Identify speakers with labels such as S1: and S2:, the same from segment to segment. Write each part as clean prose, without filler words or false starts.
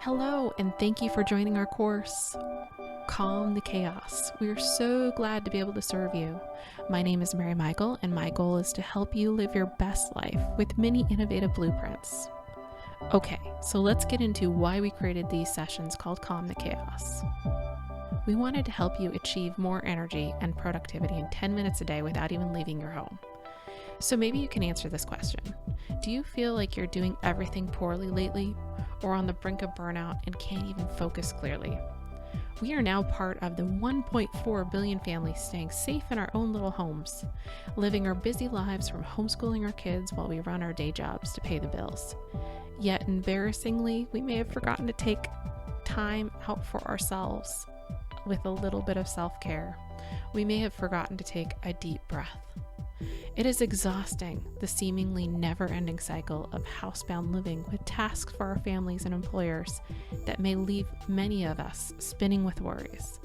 S1: Hello, and thank you for joining our course, Calm the Chaos. We are so glad to be able to serve you. My name is Mary Michael, and my goal is to help you live your best life with many innovative blueprints. Okay, so let's get into why we created these sessions called Calm the Chaos. We wanted to help you achieve more energy and productivity in 10 minutes a day without even leaving your home. So maybe you can answer this question. Do you feel like you're doing everything poorly lately, or on the brink of burnout and can't even focus clearly? We are now part of the 1.4 billion families staying safe in our own little homes, living our busy lives from homeschooling our kids while we run our day jobs to pay the bills. Yet embarrassingly, we may have forgotten to take time out for ourselves with a little bit of self-care. We may have forgotten to take a deep breath. It is exhausting, the seemingly never-ending cycle of housebound living with tasks for our families and employers that may leave many of us spinning with worries.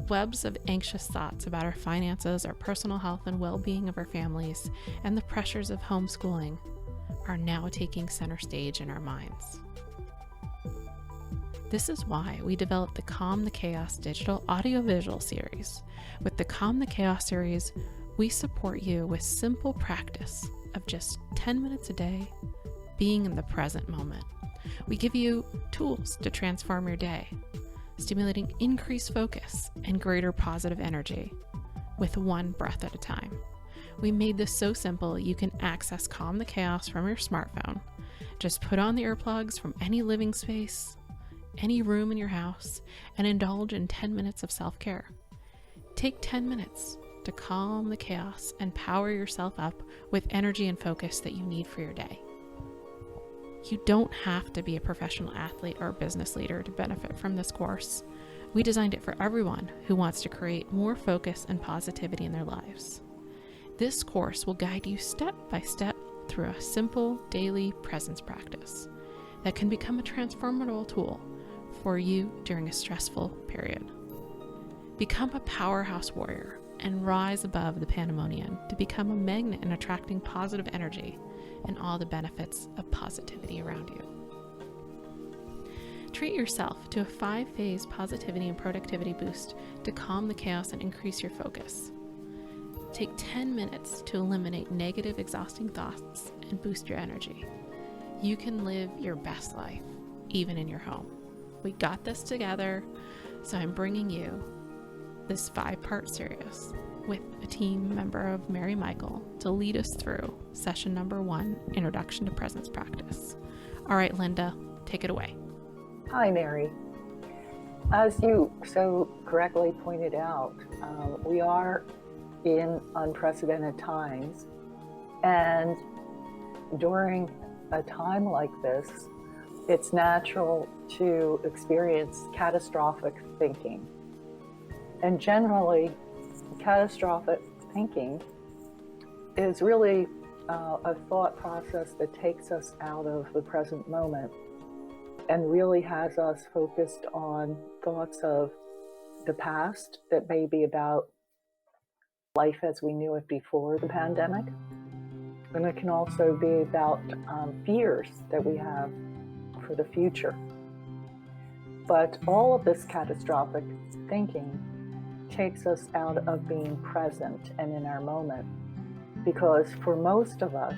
S1: Webs of anxious thoughts about our finances, our personal health and well-being of our families, and the pressures of homeschooling are now taking center stage in our minds. This is why we developed the Calm the Chaos digital audiovisual series. With the Calm the Chaos series, we support you with simple practice of just 10 minutes a day, being in the present moment. We give you tools to transform your day, stimulating increased focus and greater positive energy with one breath at a time. We made this so simple you can access Calm the Chaos from your smartphone. Just put on the earplugs from any living space, any room in your house, and indulge in 10 minutes of self-care. Take 10 minutes to calm the chaos and power yourself up with energy and focus that you need for your day. You don't have to be a professional athlete or business leader to benefit from this course. We designed it for everyone who wants to create more focus and positivity in their lives. This course will guide you step by step through a simple daily presence practice that can become a transformative tool for you during a stressful period. Become a powerhouse warrior and rise above the pandemonium to become a magnet in attracting positive energy and all the benefits of positivity around you. Treat yourself to a 5-phase positivity and productivity boost to calm the chaos and increase your focus. Take 10 minutes to eliminate negative, exhausting thoughts and boost your energy. You can live your best life, even in your home. We got this together, so I'm bringing you this 5-part series with a team member of Mary Michael to lead us through session number 1, Introduction to Presence Practice. All right, Linda, take it away.
S2: Hi, Mary. As you so correctly pointed out, we are in unprecedented times, and during a time like this, it's natural to experience catastrophic thinking. And generally, catastrophic thinking is really a thought process that takes us out of the present moment and really has us focused on thoughts of the past that may be about life as we knew it before the pandemic. And it can also be about fears that we have for the future. But all of this catastrophic thinking takes us out of being present and in our moment. Because for most of us,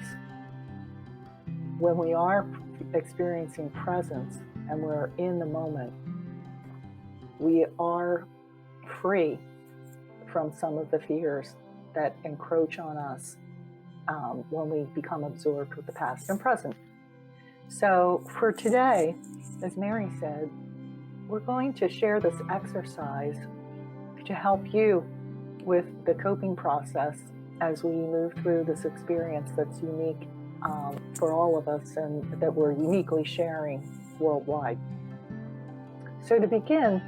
S2: when we are experiencing presence and we're in the moment, we are free from some of the fears that encroach on us when we become absorbed with the past and present. So for today, as Mary said, we're going to share this exercise to help you with the coping process as we move through this experience that's unique for all of us and that we're uniquely sharing worldwide. So to begin,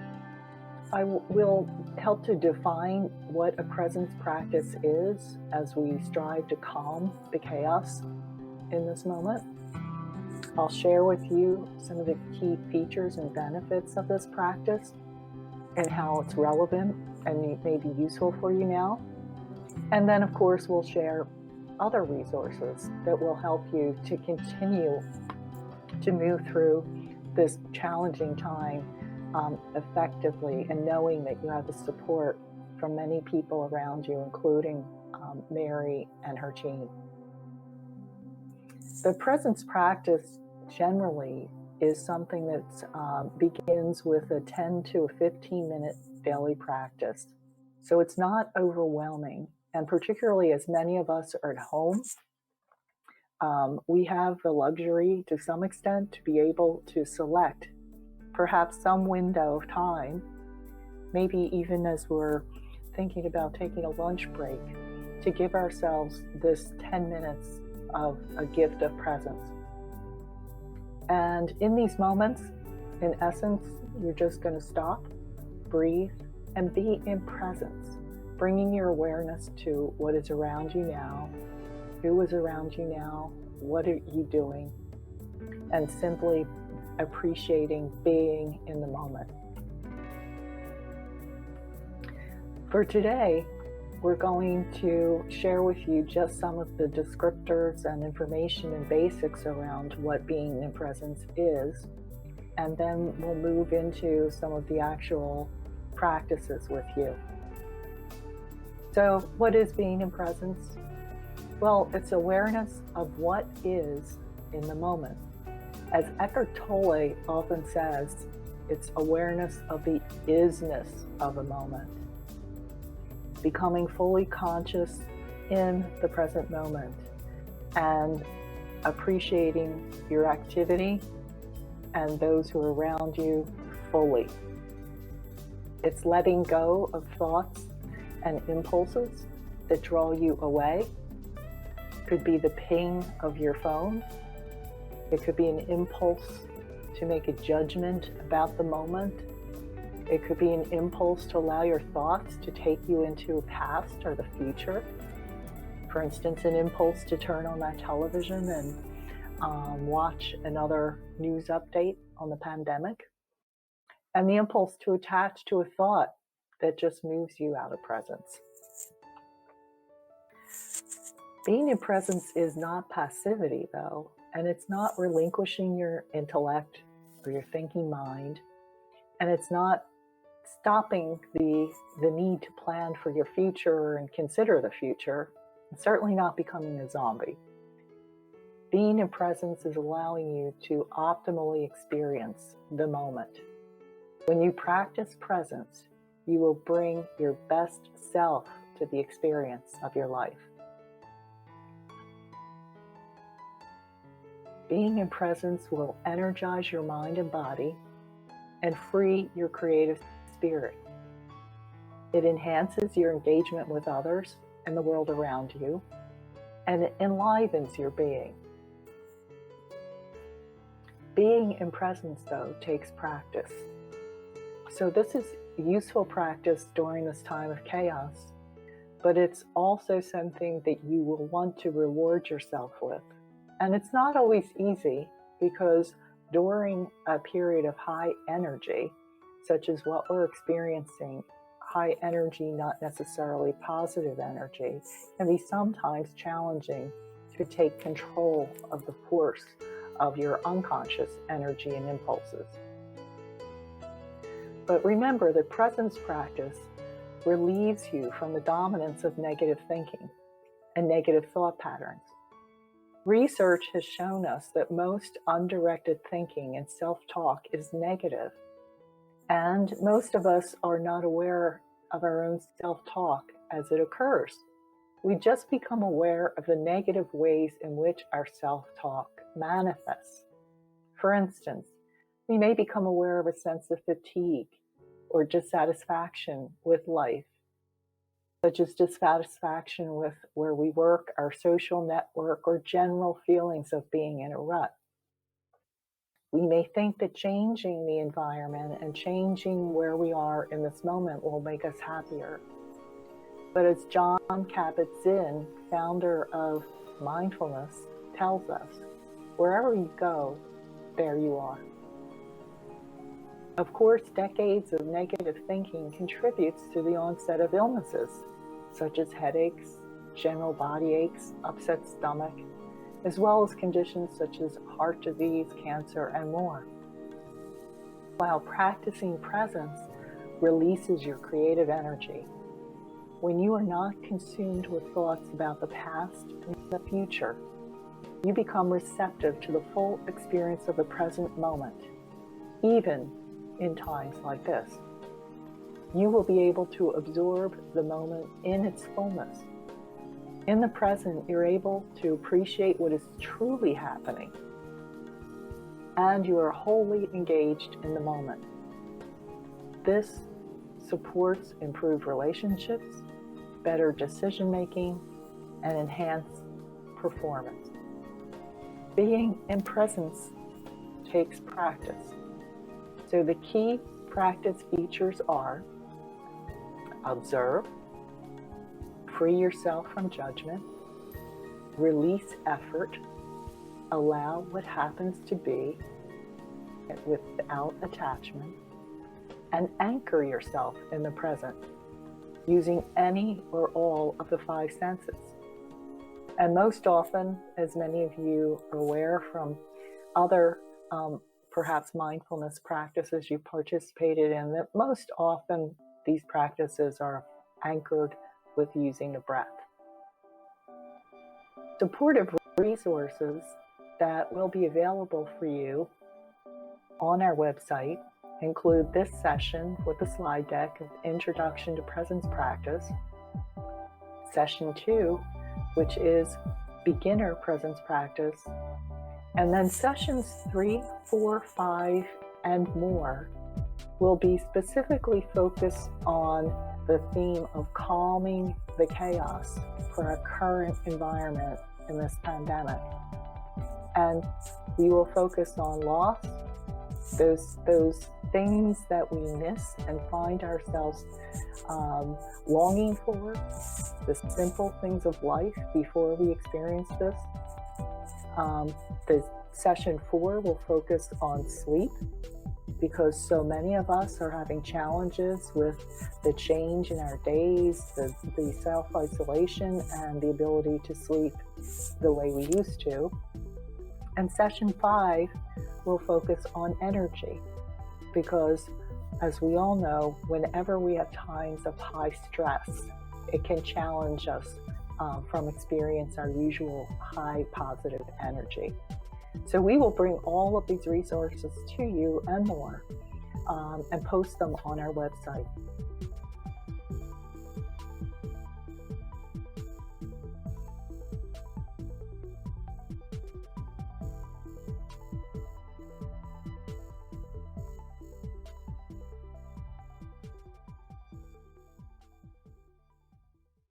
S2: I will help to define what a presence practice is as we strive to calm the chaos in this moment. I'll share with you some of the key features and benefits of this practice and how it's relevant and may be useful for you now. And then, of course, we'll share other resources that will help you to continue to move through this challenging time effectively, and knowing that you have the support from many people around you, including Mary and her team. The presence practice generally is something that begins with a 10 to a 15-minute daily practice. So it's not overwhelming. And particularly as many of us are at home, we have the luxury to some extent to be able to select perhaps some window of time, maybe even as we're thinking about taking a lunch break, to give ourselves this 10 minutes of a gift of presence. And in these moments, in essence, you're just going to stop, breathe, and be in presence, bringing your awareness to what is around you now, who is around you now, what are you doing, and simply appreciating being in the moment. For today, we're going to share with you just some of the descriptors and information and basics around what being in presence is, and then we'll move into some of the actual practices with you. So, what is being in presence? Well, it's awareness of what is in the moment. As Eckhart Tolle often says, it's awareness of the isness of a moment. Becoming fully conscious in the present moment and appreciating your activity and those who are around you fully. It's letting go of thoughts and impulses that draw you away. Could be the ping of your phone. It could be an impulse to make a judgment about the moment. It could be an impulse to allow your thoughts to take you into a past or the future. For instance, an impulse to turn on that television and watch another news update on the pandemic. And the impulse to attach to a thought that just moves you out of presence. Being in presence is not passivity, though, and it's not relinquishing your intellect or your thinking mind, and it's not stopping the need to plan for your future and consider the future, and certainly not becoming a zombie. Being in presence is allowing you to optimally experience the moment. When you practice presence, you will bring your best self to the experience of your life. Being in presence will energize your mind and body and free your creative spirit. It enhances your engagement with others and the world around you, and it enlivens your being. Being in presence, though, takes practice. So this is useful practice during this time of chaos, but it's also something that you will want to reward yourself with. And it's not always easy, because during a period of high energy, such as what we're experiencing, high energy, not necessarily positive energy, can be sometimes challenging to take control of the force of your unconscious energy and impulses. But remember, the presence practice relieves you from the dominance of negative thinking and negative thought patterns. Research has shown us that most undirected thinking and self-talk is negative, and most of us are not aware of our own self-talk as it occurs. We just become aware of the negative ways in which our self-talk manifests. For instance, we may become aware of a sense of fatigue or dissatisfaction with life, such as dissatisfaction with where we work, our social network, or general feelings of being in a rut. We may think that changing the environment and changing where we are in this moment will make us happier. But as Jon Kabat-Zinn, founder of Mindfulness, tells us, wherever you go, there you are. Of course, decades of negative thinking contributes to the onset of illnesses, such as headaches, general body aches, upset stomach, as well as conditions such as heart disease, cancer, and more. while practicing presence releases your creative energy. When you are not consumed with thoughts about the past and the future, you become receptive to the full experience of the present moment, even in times like this. You will be able to absorb the moment in its fullness. In the present, you're able to appreciate what is truly happening, and you are wholly engaged in the moment. This supports improved relationships, better decision-making, and enhanced performance. Being in presence takes practice. So the key practice features are: observe, free yourself from judgment, release effort, allow what happens to be without attachment, and anchor yourself in the present using any or all of the five senses. And most often, as many of you are aware from other perhaps mindfulness practices you participated in, that most often these practices are anchored with using the breath. Supportive resources that will be available for you on our website include this session with a slide deck of Introduction to Presence Practice, Session 2, which is Beginner Presence Practice, and then Sessions 3, 4, 5, and more will be specifically focused on the theme of calming the chaos for our current environment in this pandemic. And we will focus on loss, those things that we miss and find ourselves longing for, the simple things of life before we experience this. The session 4 will focus on sleep, because so many of us are having challenges with the change in our days, the self-isolation, and the ability to sleep the way we used to. And session 5 will focus on energy, because as we all know, whenever we have times of high stress, it can challenge us from experience our usual high positive energy. So we will bring all of these resources to you and more, and post them on our website.